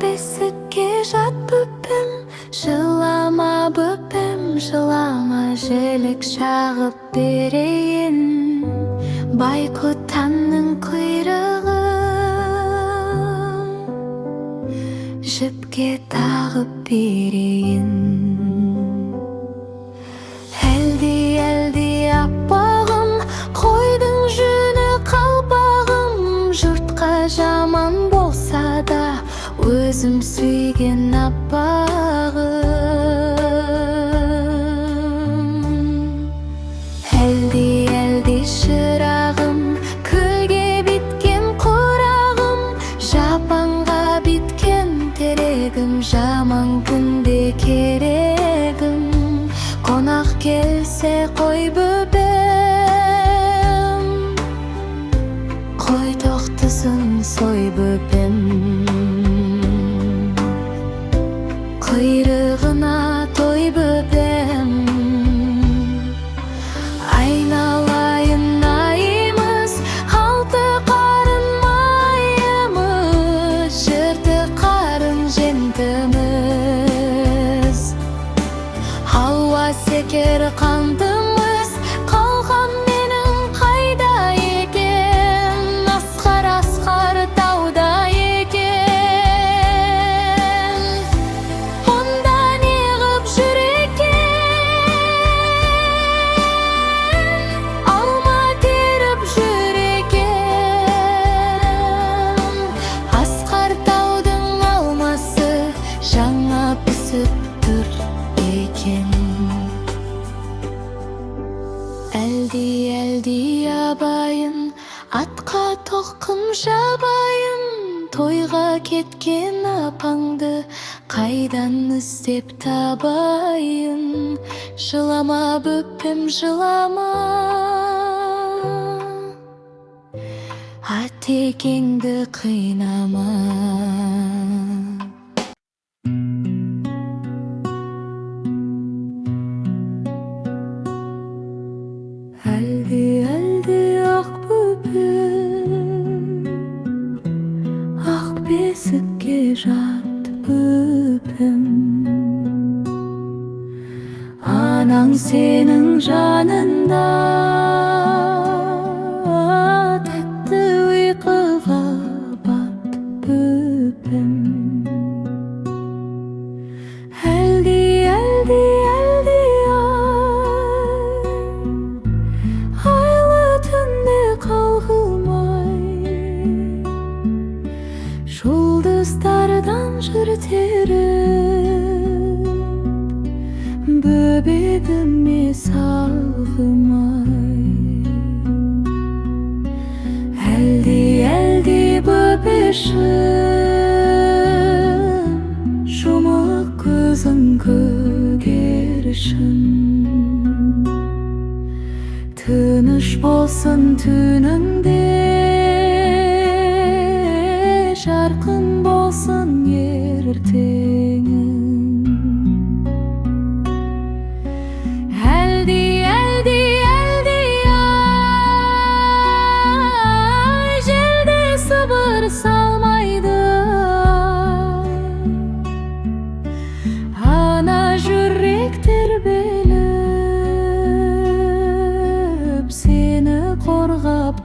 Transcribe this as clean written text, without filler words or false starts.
besikke jat büpüm, жылама büpüm, жылама желек шағып берейін, Байкутанның құйрығын жіпке тағып берейін. Әлди аппағым, қойдың жүні қалпағым, жұртқа жаман болса да өзім сүйген аппағым. Әлди шырағым, күлге біткен құрағым, жапанға біткен терегім, жаман күнде керегім, қонақ келсе қой бөпем, қой тоқтысын сой бөпем, құйрығына той бөпем. Айналайын айымыз, алты қарын майымыз, жырты қарын жемтіміз, ауа секер қандымыз, қалған менің қайда екен, асқар тауда екен. Онда неғып жүр екен, алма теріп жүр екен, асқар таудың алмасы жаңа пісіп тұр екен. Әлди абайын, атқа тоқым жабайын, тойға кеткен апаңды қайдан іздеп табайын. Жылама бөпем, жылама, атекеңді қинама. Әлди ақ бөпем, ақ бесікке жат бөпем, анаң сенің жанында тәтті ұйқыға бат бөпем. Әлди айлы түнде қалғымай, жұлдыздардан жыр теріп, бөбегіме салғымай. Әлди бөпешім, жұмық көзің көгершін, тыныш болсын түніңде, жарқын болсын ертеңің. Әлди ай, желде сыбыр салмайды, ана жүректер беліп, сені қорғап